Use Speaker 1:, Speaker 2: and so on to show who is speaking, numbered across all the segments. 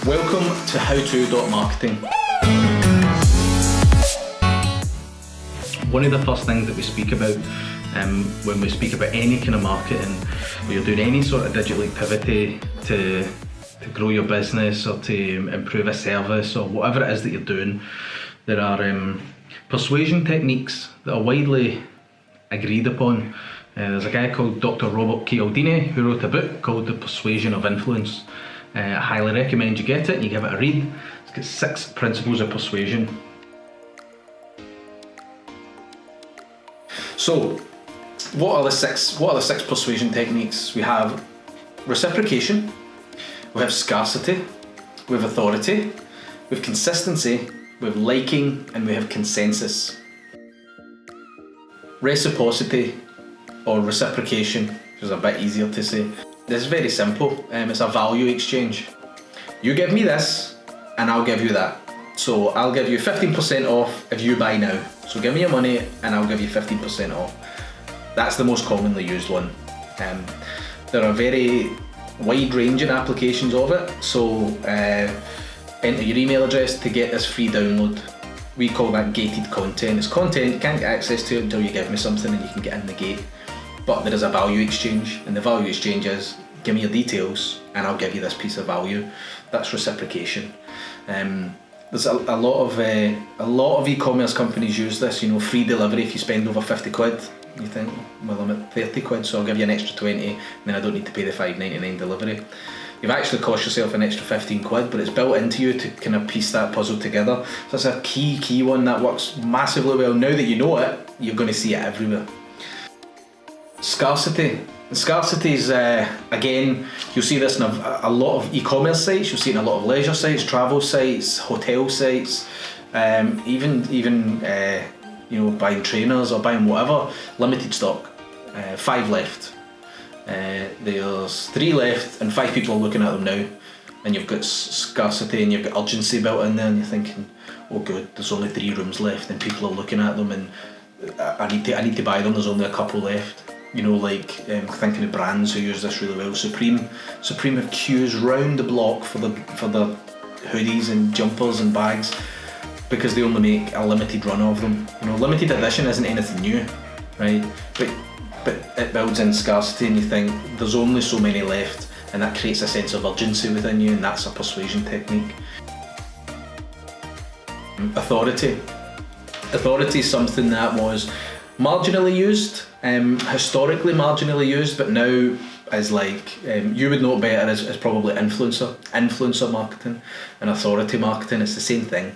Speaker 1: Welcome to Howto.Marketing. One of the first things that we speak about when we speak about any kind of marketing, or you're doing any sort of digital activity to grow your business or to improve a service or whatever it is that you're doing, there are persuasion techniques that are widely agreed upon. There's a guy called Dr Robert Cialdini who wrote a book called The Persuasion of Influence. I highly recommend you get it and you give it a read. It's got 6 principles of persuasion. So, what are the six persuasion techniques? We have reciprocation, we have scarcity, we have authority, we have consistency, we have liking, and we have consensus. Reciprocity or reciprocation, which is a bit easier to say. This is very simple. It's a value exchange. You give me this and I'll give you that. So I'll give you 15% off if you buy now. So give me your money and I'll give you 15% off. That's the most commonly used one. There are very wide-ranging applications of it. So enter your email address to get this free download. We call that gated content. It's content you can't get access to until you give me something and you can get in the gate. But there is a value exchange, and the value exchange is give me your details and I'll give you this piece of value. That's reciprocation. There's a lot of e-commerce companies use this. You know, free delivery if you spend over 50 quid. You think, well, I'm at 30 quid, so I'll give you an extra 20, and then I don't need to pay the $5.99 delivery. You've actually cost yourself an extra 15 quid, but it's built into you to kind of piece that puzzle together. So it's a key one that works massively well. Now that you know it, you're going to see it everywhere. Scarcity. Scarcity is, again, you'll see this in a lot of e-commerce sites, you'll see it in a lot of leisure sites, travel sites, hotel sites, even you know, buying trainers or buying whatever. Limited stock, 5 left. There's 3 left and 5 people are looking at them now, and you've got scarcity and you've got urgency built in there, and you're thinking, oh good, there's only 3 rooms left and people are looking at them and I need to buy them, there's only a couple left. You know, like thinking of brands who use this really well. Supreme have queues round the block for the hoodies and jumpers and bags because they only make a limited run of them. You know, limited edition isn't anything new, right? But it builds in scarcity, and you think there's only so many left, and that creates a sense of urgency within you, and that's a persuasion technique. Authority is something that was marginally used, historically marginally used, but now is like, you would know it better as probably influencer marketing and authority marketing. It's the same thing.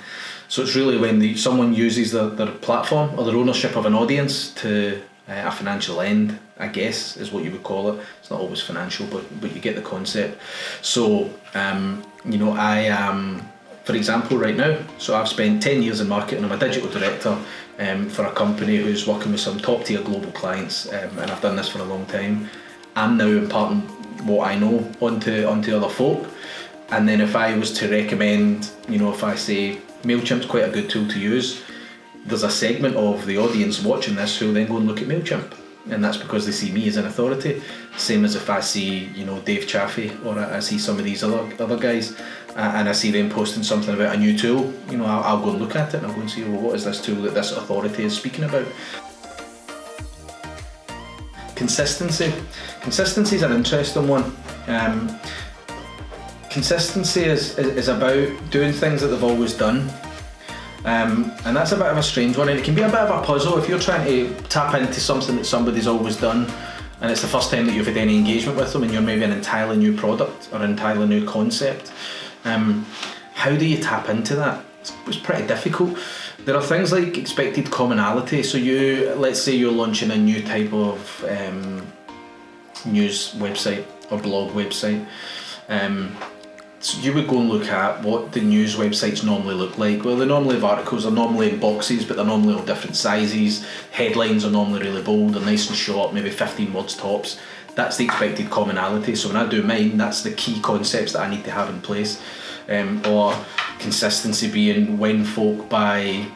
Speaker 1: So it's really when someone uses their platform or their ownership of an audience to a financial end, I guess is what you would call it. It's not always financial, but you get the concept. So you know, I am, for example, right now, so I've spent 10 years in marketing. I'm a digital director for a company who's working with some top tier global clients, and I've done this for a long time. I'm now imparting what I know onto other folk, and then if I was to recommend, you know, if I say MailChimp's quite a good tool to use, there's a segment of the audience watching this who will then go and look at MailChimp, and that's because they see me as an authority. Same as if I see, you know, Dave Chaffee, or I see some of these other guys, and I see them posting something about a new tool, you know, I'll go and look at it and I'll go and see, well, what is this tool that this authority is speaking about? Consistency is an interesting one. Consistency is about doing things that they've always done. And that's a bit of a strange one, and it can be a bit of a puzzle if you're trying to tap into something that somebody's always done and it's the first time that you've had any engagement with them, and you're maybe an entirely new product or an entirely new concept. How do you tap into that? It's pretty difficult. There are things like expected commonality. So let's say you're launching a new type of news website or blog website. So you would go and look at what the news websites normally look like. Well, they normally have articles, they're normally in boxes, but they're normally all different sizes. Headlines are normally really bold, they're nice and short, maybe 15 words tops. That's the expected commonality. So when I do mine, that's the key concepts that I need to have in place. Or consistency being when folk buy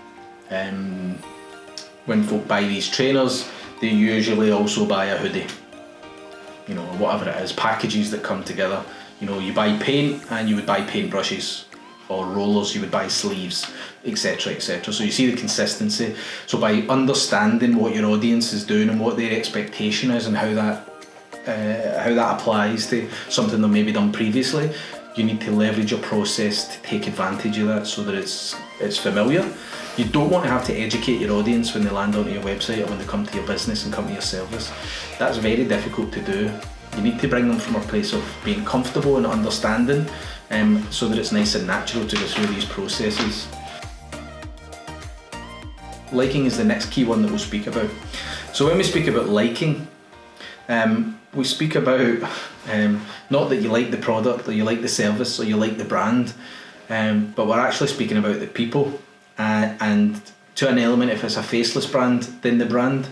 Speaker 1: these trainers, they usually also buy a hoodie. You know, whatever it is, packages that come together. You know, you buy paint and you would buy paint brushes, or rollers, you would buy sleeves, etc., etc. So you see the consistency. So by understanding what your audience is doing and what their expectation is, and how that applies to something that maybe done previously, you need to leverage your process to take advantage of that, so that it's familiar. You don't want to have to educate your audience when they land onto your website or when they come to your business and come to your service. That's very difficult to do. You need to bring them from a place of being comfortable and understanding, so that it's nice and natural to go through these processes. Liking is the next key one that we'll speak about. So when we speak about liking, we speak about not that you like the product or you like the service or you like the brand, but we're actually speaking about the people, and to an element, if it's a faceless brand, then the brand.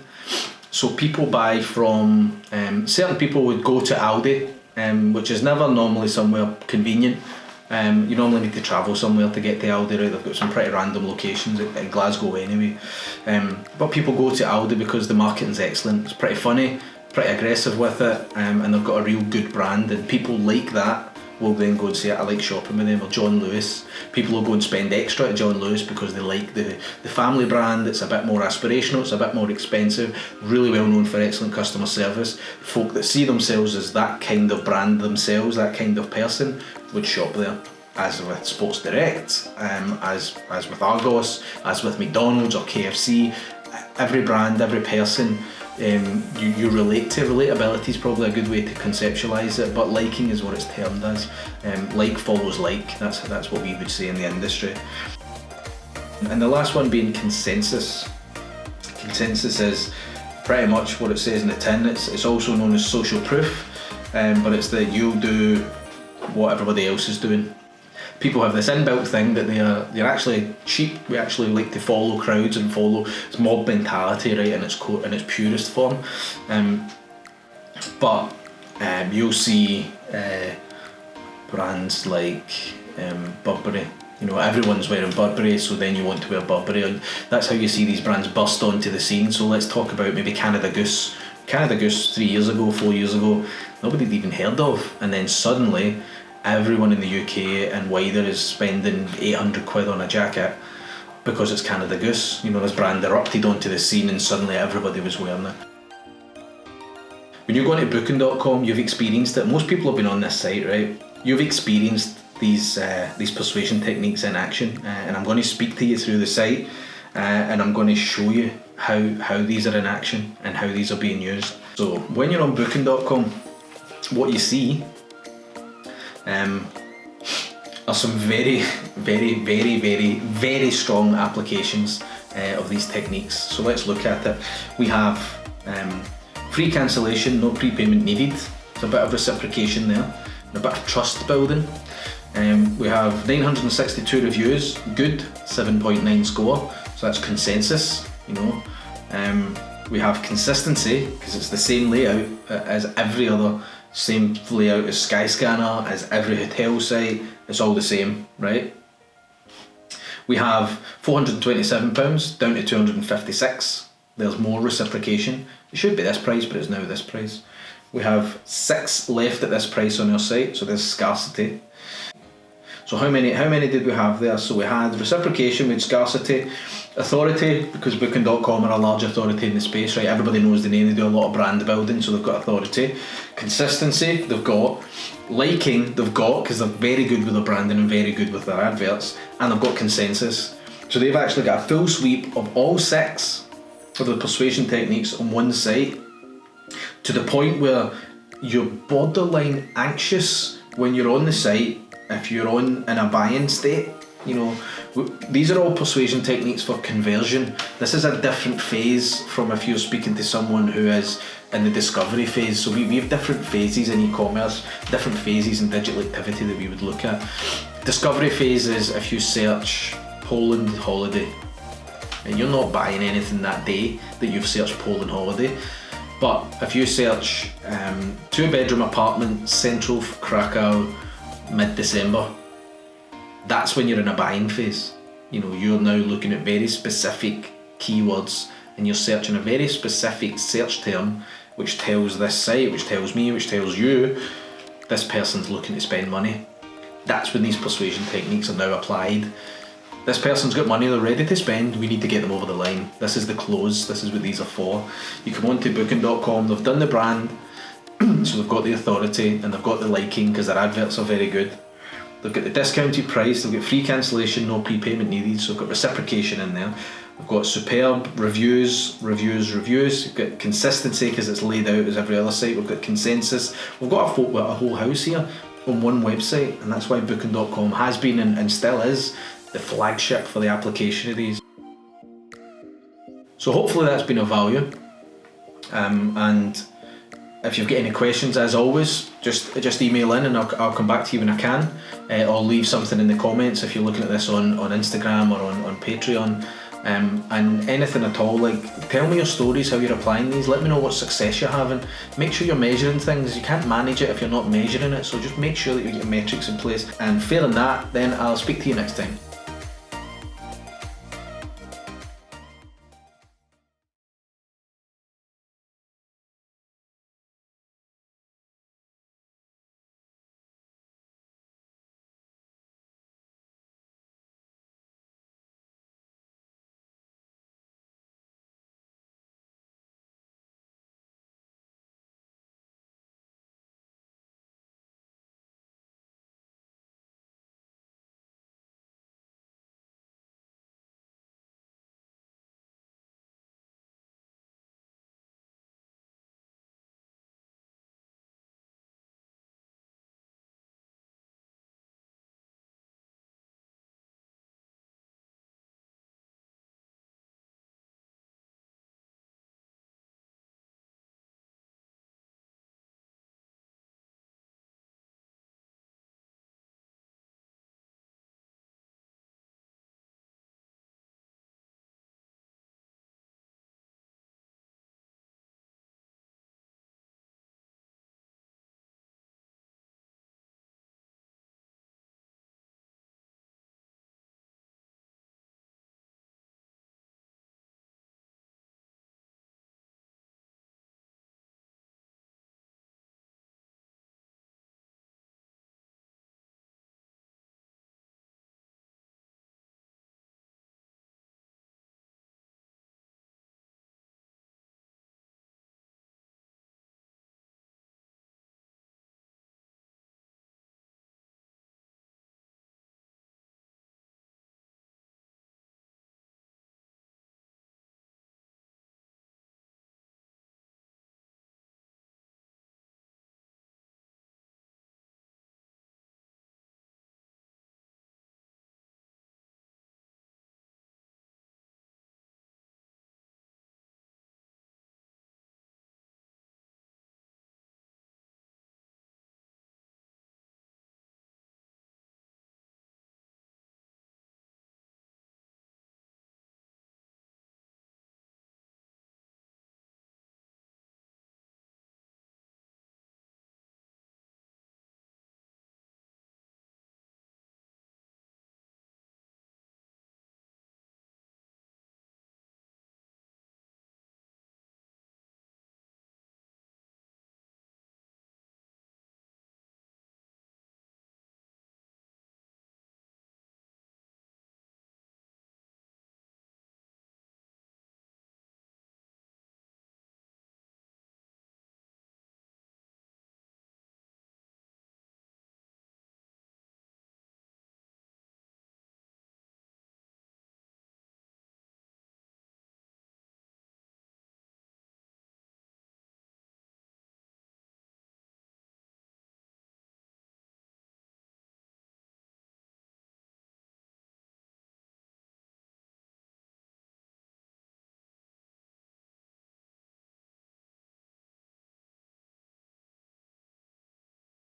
Speaker 1: So people buy from, certain people would go to Aldi, which is never normally somewhere convenient. You normally need to travel somewhere to get to Aldi, right? They've got some pretty random locations in Glasgow anyway. But people go to Aldi because the marketing's excellent. It's pretty funny, pretty aggressive with it, and they've got a real good brand, and people like that will then go and say, I like shopping with them. Or John Lewis, people will go and spend extra at John Lewis because they like the family brand. It's a bit more aspirational, it's a bit more expensive, really well known for excellent customer service. Folk that see themselves as that kind of brand themselves, that kind of person, would shop there. As with Sports Direct, as with Argos, as with McDonald's or KFC, every brand, every person, you relate to. Relatability is probably a good way to conceptualise it, but liking is what it's termed as. Like follows like, that's what we would say in the industry. And the last one being consensus. Consensus is pretty much what it says in the tin. It's also known as social proof, but it's that you'll do what everybody else is doing. People have this inbuilt thing that they're actually cheap. We actually like to follow crowds and follow. It's mob mentality, right, in its purest form. But you'll see brands like Burberry. You know, everyone's wearing Burberry, so then you want to wear Burberry. And that's how you see these brands burst onto the scene. So let's talk about maybe Canada Goose. Canada Goose 3 years ago, 4 years ago, nobody'd even heard of, and then suddenly everyone in the UK and wider is spending 800 quid on a jacket because it's Canada Goose. You know, this brand erupted onto the scene and suddenly everybody was wearing it. When you go into booking.com, you've experienced it. Most people have been on this site, right? You've experienced these persuasion techniques in action, and I'm going to speak to you through the site, and I'm going to show you how these are in action and how these are being used. So when you're on booking.com, what you see are some very, very, very, very, very strong applications of these techniques. So let's look at it. We have free cancellation, no prepayment needed. There's a bit of reciprocation there, and a bit of trust building. We have 962 reviews, good, 7.9 score, so that's consensus, you know. We have consistency, because it's the same layout as every other, same layout as Skyscanner, as every hotel site, it's all the same, right? We have £427 down to 256. There's more reciprocation. It should be this price, but it's now this price. We have 6 left at this price on our site, so there's scarcity. So how many did we have there? So we had reciprocation, we had scarcity, authority, because booking.com are a large authority in the space, right? Everybody knows the name, they do a lot of brand building, so they've got authority. Consistency, they've got. Liking, they've got, because they're very good with their branding and very good with their adverts. And they've got consensus. So they've actually got a full sweep of all 6 of the persuasion techniques on one site, to the point where you're borderline anxious when you're on the site, if you're in a buying state. You know, these are all persuasion techniques for conversion. This is a different phase from if you're speaking to someone who is in the discovery phase. So we have different phases in e-commerce, different phases in digital activity that we would look at. Discovery phase is if you search Poland holiday, and you're not buying anything that day that you've searched Poland holiday. But if you search 2-bedroom apartment, central Krakow, mid-December, that's when you're in a buying phase. You know, you're now looking at very specific keywords and you're searching a very specific search term which tells this site, which tells me, which tells you this person's looking to spend money. That's when these persuasion techniques are now applied. This person's got money, they're ready to spend, we need to get them over the line. This is the close, this is what these are for. You come on to Booking.com, they've done the brand, so they've got the authority and they've got the liking because their adverts are very good. They've got the discounted price, they've got free cancellation, no prepayment needed, so they've got reciprocation in there. We've got superb reviews. We've got consistency because it's laid out as every other site. We've got consensus. We've got a whole house here on one website, and that's why Booking.com has been and still is the flagship for the application of these. So hopefully that's been of value. And if you've got any questions, as always, just email in and I'll come back to you when I can. Or leave something in the comments if you're looking at this on Instagram or on Patreon. And anything at all, like tell me your stories, how you're applying these, let me know what success you're having. Make sure you're measuring things. You can't manage it if you're not measuring it, so just make sure that you get metrics in place. And failing that, then I'll speak to you next time.